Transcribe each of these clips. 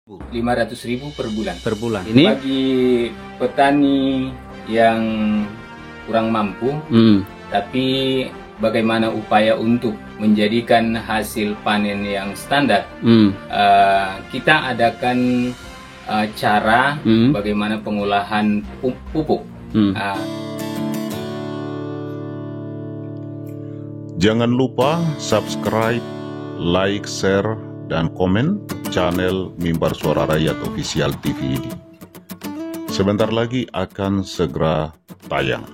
500.000 per bulan. Per bulan. Ini bagi petani yang kurang mampu, tapi bagaimana upaya untuk menjadikan hasil panen yang standar? Kita adakan cara bagaimana pengolahan pupuk. Jangan lupa subscribe, like, share, dan komen channel Mimbar Suara Rakyat Official TV ini. Sebentar lagi akan segera tayang.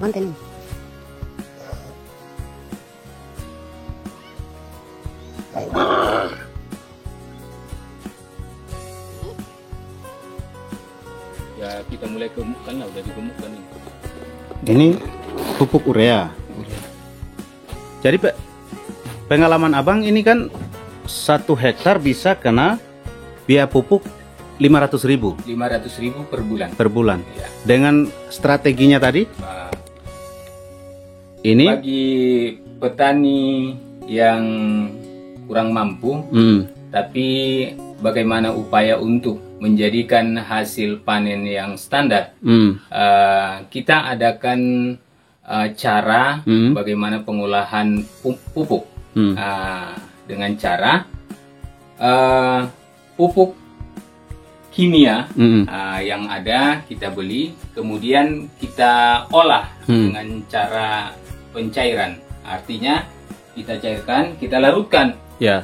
Manten. Ya kita mulai gemukkan lah, udah digemukkan ini. Ini pupuk urea. Jadi pengalaman abang ini kan 1 hektar bisa kena biaya pupuk 500.000. 500.000 per bulan. Per bulan. Ya. Dengan strateginya tadi, ini bagi petani yang kurang mampu, tapi bagaimana upaya untuk menjadikan hasil panen yang standar? Kita adakan cara bagaimana pengolahan pupuk dengan cara pupuk kimia yang ada kita beli, kemudian kita olah dengan cara pencairan. Artinya kita cairkan, kita larutkan. ya.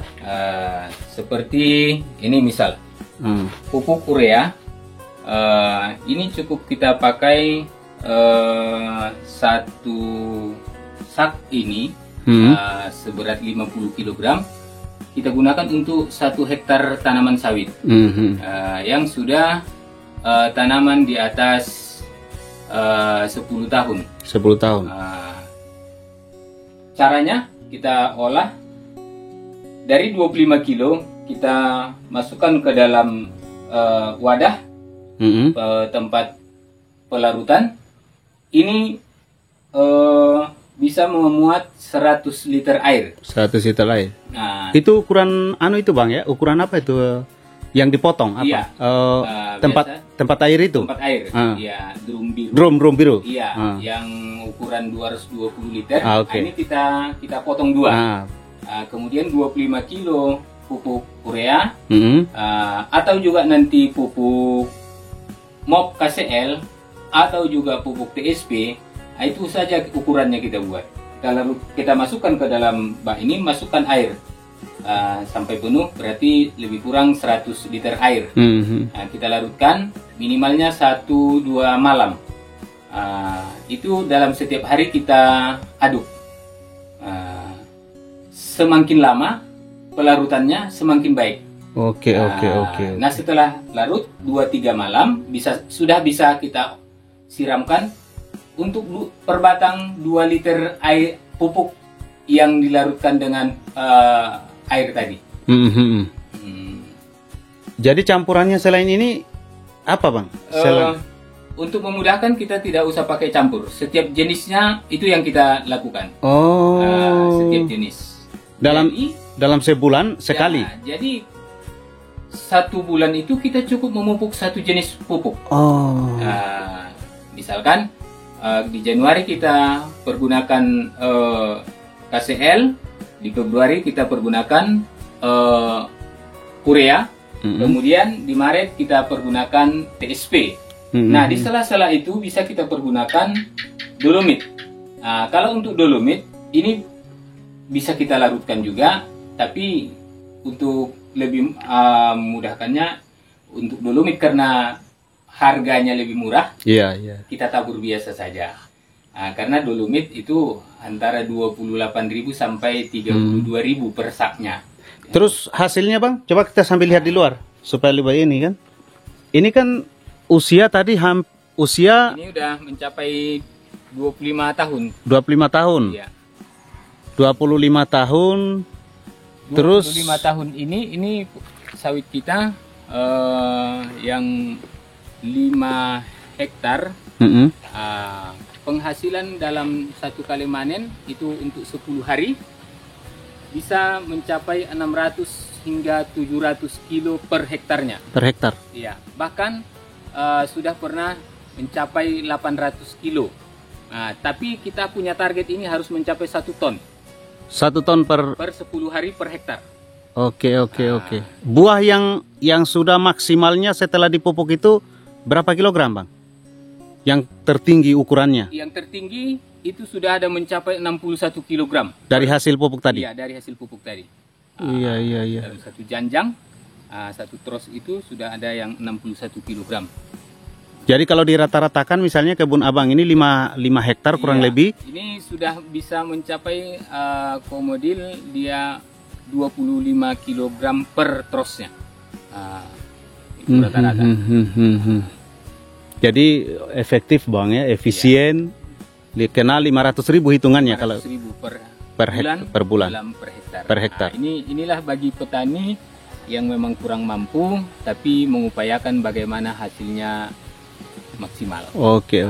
Seperti ini misal pupuk urea, ini cukup kita pakai 1 sak ini seberat 50 kg. Kita gunakan untuk 1 hektar tanaman sawit yang sudah tanaman di atas 10 tahun. 10 tahun. Caranya kita olah dari 25 kilo, kita masukkan ke dalam wadah tempat pelarutan. Ini bisa memuat 100 liter air. 100 liter air. Nah, Itu ukuran itu bang ya? Ukuran apa itu yang dipotong? Apa? Iya. Tempat air itu? tempat air, ya, drum biru. Drum biru. Iya, yang ukuran 220 liter. Okay. Ini kita potong 2. Kemudian 25 kilo pupuk urea, atau juga nanti pupuk MOP KCL, atau juga pupuk TSP. Itu saja ukurannya kita buat. Kita masukkan ke dalam bak ini, masukkan air sampai penuh, berarti lebih kurang 100 liter air. Kita larutkan minimalnya 1-2 malam. Itu dalam setiap hari kita aduk. Semakin lama pelarutannya semakin baik. Oke. Nah, setelah larut 2-3 malam sudah bisa kita siramkan untuk per batang 2 liter air pupuk yang dilarutkan dengan air tadi. Jadi campurannya selain ini apa bang? Untuk memudahkan kita tidak usah pakai campur. Setiap jenisnya itu yang kita lakukan. Setiap jenis. Dalam sebulan sekali. Ya, jadi 1 bulan itu kita cukup memupuk 1 jenis pupuk. Misalkan di Januari kita pergunakan KCL, di Februari kita pergunakan urea, Kemudian di Maret kita pergunakan TSP. Nah, di sela-sela itu bisa kita pergunakan dolomit. Nah, kalau untuk dolomit ini bisa kita larutkan juga, tapi untuk lebih memudahkannya untuk dolomit karena harganya lebih murah. Iya. Kita tabur biasa saja. Nah, karena dolomit itu antara 28.000 sampai 32.000 per saknya. Terus hasilnya Bang, coba kita sambil lihat di luar supaya lebih ini kan. Ini kan usia tadi usia ini udah mencapai 25 tahun. 25 tahun. Iya. 25 tahun. Terus 25 tahun ini sawit kita yang 5 hektar. Penghasilan dalam satu kali panen itu untuk 10 hari bisa mencapai 600 hingga 700 kilo per hektarnya. Per hektar. Iya, bahkan sudah pernah mencapai 800 kilo. Nah, tapi kita punya target ini harus mencapai 1 ton. 1 ton per 10 hari per hektar. Oke. Buah yang sudah maksimalnya setelah dipupuk itu berapa kilogram Bang? Yang tertinggi ukurannya? Yang tertinggi itu sudah ada mencapai 61 kilogram. Dari hasil pupuk tadi? Iya, dari hasil pupuk tadi. Iya. Dalam satu janjang, satu tros itu sudah ada yang 61 kilogram. Jadi kalau dirata-ratakan misalnya kebun Abang ini 5 hektar kurang lebih. Ini sudah bisa mencapai komodil dia 25 kilogram per trosnya. Itu rata-rata. Jadi efektif Bang ya, efisien. Kena 500.000 hitungannya kalau 500.000 per bulan. Per hektar. Nah, inilah bagi petani yang memang kurang mampu tapi mengupayakan bagaimana hasilnya maksimal. Oke.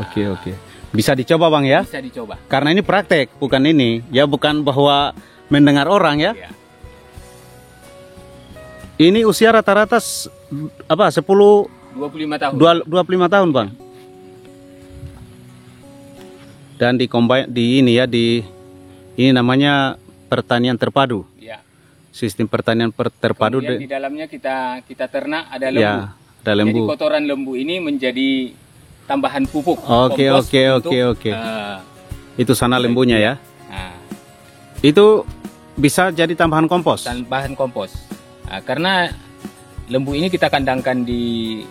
Bisa dicoba Bang ya? Bisa dicoba. Karena ini praktek, bukan ini. Ya bukan bahwa mendengar orang ya. Iya. Ini usia rata-rata 25 tahun. 25 tahun Bang. Dan ini namanya pertanian terpadu. Ya. Sistem pertanian terpadu. Kemudian di dalamnya kita ternak ada lembu. Ya, ada lembu. Jadi kotoran lembu ini menjadi tambahan pupuk. Oke. Itu sana lembunya ya. Nah, itu bisa jadi tambahan kompos. Tambahan kompos. Nah, karena lembu ini kita kandangkan di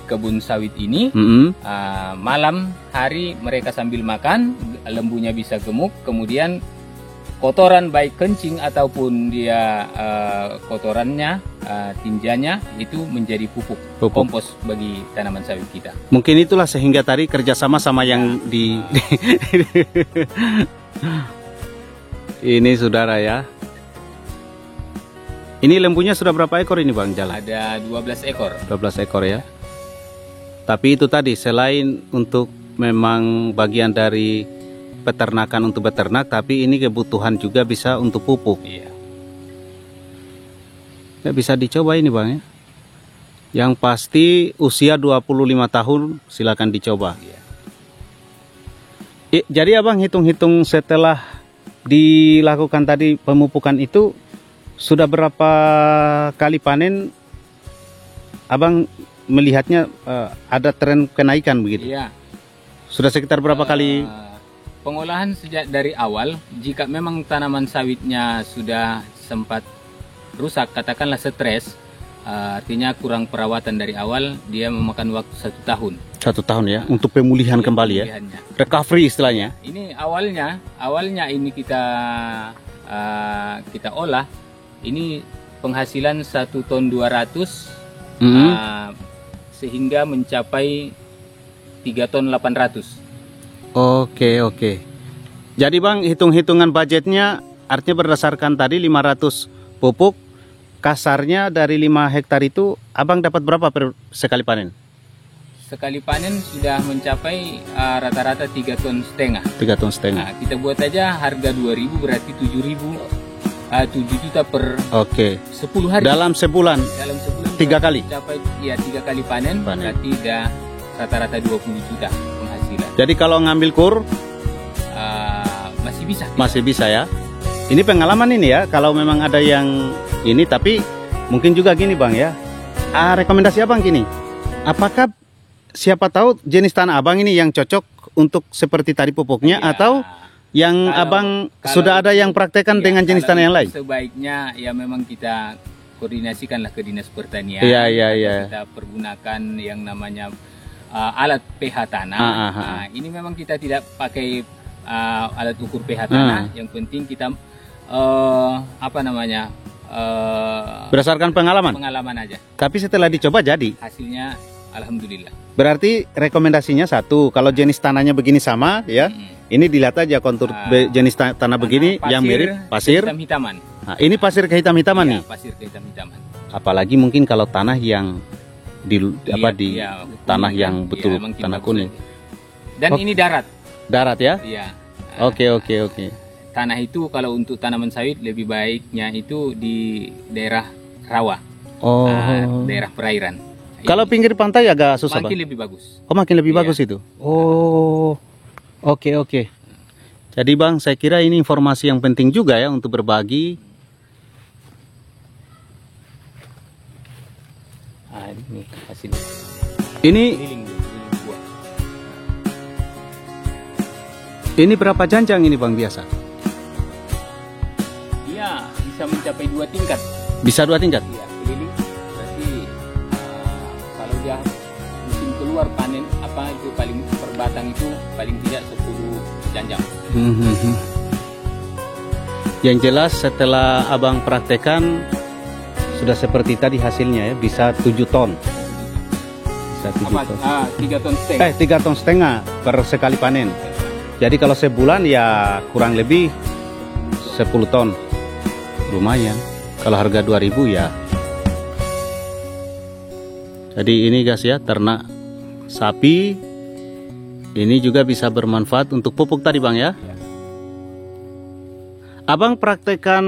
kebun sawit ini. Malam hari mereka sambil makan, lembunya bisa gemuk. Kemudian kotoran baik kencing ataupun dia kotorannya, tinjanya itu menjadi pupuk kompos bagi tanaman sawit kita. Mungkin itulah sehingga tadi kerjasama sama yang ini saudara ya. Ini lembunya sudah berapa ekor ini Bang jalan? Ada 12 ekor. 12 ekor ya. Tapi itu tadi selain untuk memang bagian dari peternakan untuk beternak, tapi ini kebutuhan juga bisa untuk pupuk. Iya. Ya, bisa dicoba ini Bang ya. Yang pasti usia 25 tahun silakan dicoba. Iya. Jadi Abang hitung-hitung setelah dilakukan tadi pemupukan itu sudah berapa kali panen Abang melihatnya ada tren kenaikan begitu? Iya. Sudah sekitar berapa kali? Pengolahan sejak dari awal, jika memang tanaman sawitnya sudah sempat rusak, katakanlah stres, artinya kurang perawatan dari awal, dia memakan waktu 1 tahun. 1 tahun ya, untuk pemulihan kembali ya, recovery istilahnya. Ini awalnya ini kita olah, ini penghasilan 1 ton 200, sehingga mencapai 3 ton 800. Oke. Jadi Bang, hitung-hitungan budgetnya artinya berdasarkan tadi 500 pupuk, kasarnya dari 5 hektar itu Abang dapat berapa sekali panen? Sekali panen sudah mencapai rata-rata 3,5 ton. 3,5 ton. Nah, kita buat aja harga 2.000 berarti 7.000, 7 juta per 10 hari. Dalam sebulan. 3 kali. Mencapai 3 kali panen. Berarti udah rata-rata 20 juta penghasilan. Jadi kalau ngambil kur masih bisa. Masih bisa ya. Ini pengalaman ini ya. Kalau memang ada yang ini, tapi mungkin juga gini Bang ya. rekomendasi abang gini, apakah siapa tahu jenis tanah abang ini yang cocok untuk seperti tadi pupuknya Iya. atau yang abang sudah ada yang praktekkan iya, dengan jenis kalau tanah yang itu lain? Sebaiknya ya memang kita koordinasikanlah ke dinas pertanian. Iya, iya, atau iya. Kita pergunakan yang namanya alat pH tanah. Nah, ini memang kita tidak pakai alat ukur pH tanah. Yang penting kita Berdasarkan pengalaman. pengalaman aja. Tapi setelah dicoba jadi. Hasilnya alhamdulillah. Berarti rekomendasinya satu, kalau jenis tanahnya begini sama ya. Ini dilihat aja kontur jenis tanah begini yang mirip pasir. Hitam-hitaman. Nah, ini pasir kehitam-hitaman nih. Pasir kehitam-hitaman. Apalagi mungkin kalau tanah yang di tanah kuning, yang kan? betul Iya, emang tanah bagus kuning. aja. Dan ini darat. Darat ya? Iya. Oke. Tanah itu kalau untuk tanaman sawit lebih baiknya itu di daerah rawa. Oh. Daerah perairan. Kalau pinggir pantai agak susah, makin Bang? lebih bagus. Oh, makin lebih Iya. bagus itu. Oh. Oke. Jadi Bang, saya kira ini informasi yang penting juga ya untuk berbagi. Ini hasil. Ini Keliling buah. ini berapa janjang ini Bang biasa? Iya, bisa mencapai 2 tingkat. Bisa 2 tingkat? Iya, keliling. Berarti kalau dia musim keluar panen itu paling per batang itu paling tidak 10 janjang. Yang jelas setelah abang praktekan sudah seperti tadi hasilnya ya, bisa 7 ton. Bisa 7 ton. 3 ton setengah. 3 ton setengah per sekali panen. Jadi kalau sebulan ya kurang lebih 10 ton. Lumayan. Kalau harga 2000 ya. Jadi ini guys ya, ternak sapi ini juga bisa bermanfaat untuk pupuk tadi Bang ya. Abang praktekan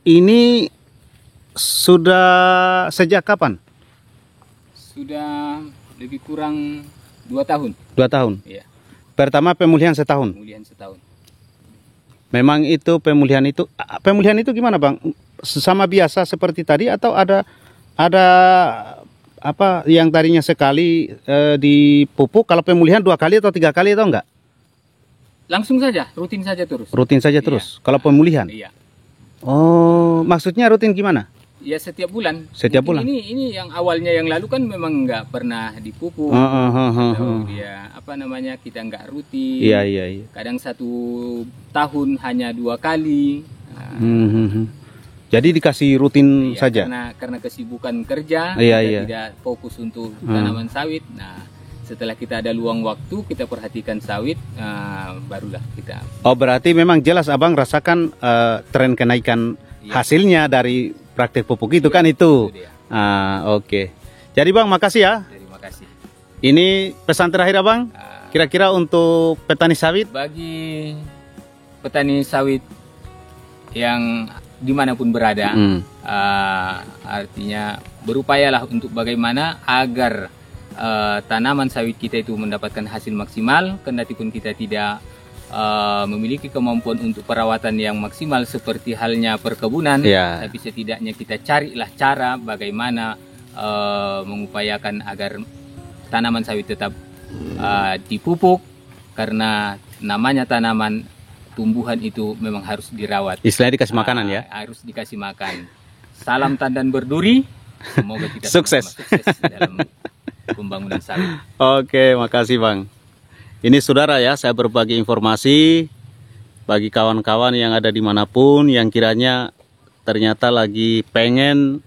ini sudah sejak kapan? Sudah lebih kurang 2 tahun. 2 tahun. Iya, Pertama pemulihan setahun. kemudian setahun. Memang itu pemulihan itu gimana Bang? Sama biasa seperti tadi atau ada apa yang tadinya sekali dipupuk, kalau pemulihan 2 kali atau 3 kali atau enggak? Langsung saja, rutin saja terus. Rutin saja terus. Kalau pemulihan. Iya. Oh, maksudnya rutin gimana? Ya setiap bulan. Setiap Mungkin bulan. Ini yang awalnya yang lalu kan memang nggak pernah dipupuk. Atau ya kita nggak rutin. Iya. Kadang 1 tahun hanya 2 kali. Jadi dikasih rutin Iya, saja. Karena kesibukan kerja, Iya, kita iya. tidak fokus untuk tanaman sawit. Nah, setelah kita ada luang waktu, kita perhatikan sawit, barulah kita. Oh, berarti memang jelas Abang rasakan tren kenaikan hasilnya dari praktek pupuk itu kan itu. dia. Oke. Jadi Bang, makasih ya. Terima kasih. Ini pesan terakhir Abang. Kira-kira untuk petani sawit. Bagi petani sawit yang dimanapun berada, artinya berupayalah untuk bagaimana agar tanaman sawit kita itu mendapatkan hasil maksimal, kendati pun kita tidak memiliki kemampuan untuk perawatan yang maksimal seperti halnya perkebunan, tapi setidaknya kita carilah cara bagaimana mengupayakan agar tanaman sawit tetap dipupuk, karena namanya tanaman tumbuhan itu memang harus dirawat. Istilahnya dikasih makanan ya. Harus dikasih makan. Salam tandan berduri. Semoga kita Sukses. sukses dalam pembangunan sawit. Oke, makasih Bang. Ini saudara ya, saya berbagi informasi bagi kawan-kawan yang ada dimanapun yang kiranya ternyata lagi pengen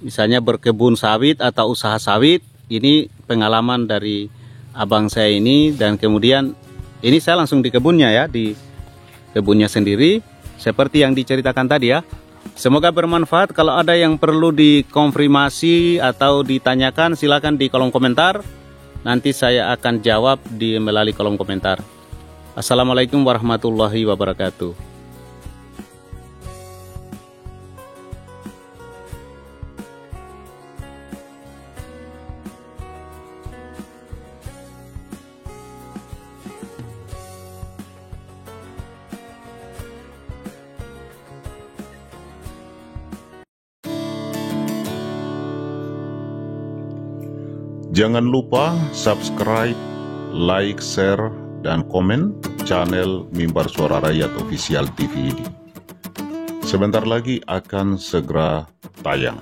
misalnya berkebun sawit atau usaha sawit. Ini pengalaman dari abang saya ini, dan kemudian ini saya langsung di kebunnya ya, di kebunnya sendiri seperti yang diceritakan tadi ya. Semoga bermanfaat. Kalau ada yang perlu dikonfirmasi atau ditanyakan, silakan di kolom komentar. Nanti saya akan jawab melalui kolom komentar. Assalamualaikum warahmatullahi wabarakatuh. Jangan lupa subscribe, like, share, dan komen channel Mimbar Suara Rakyat Official TV ini. Sebentar lagi akan segera tayang.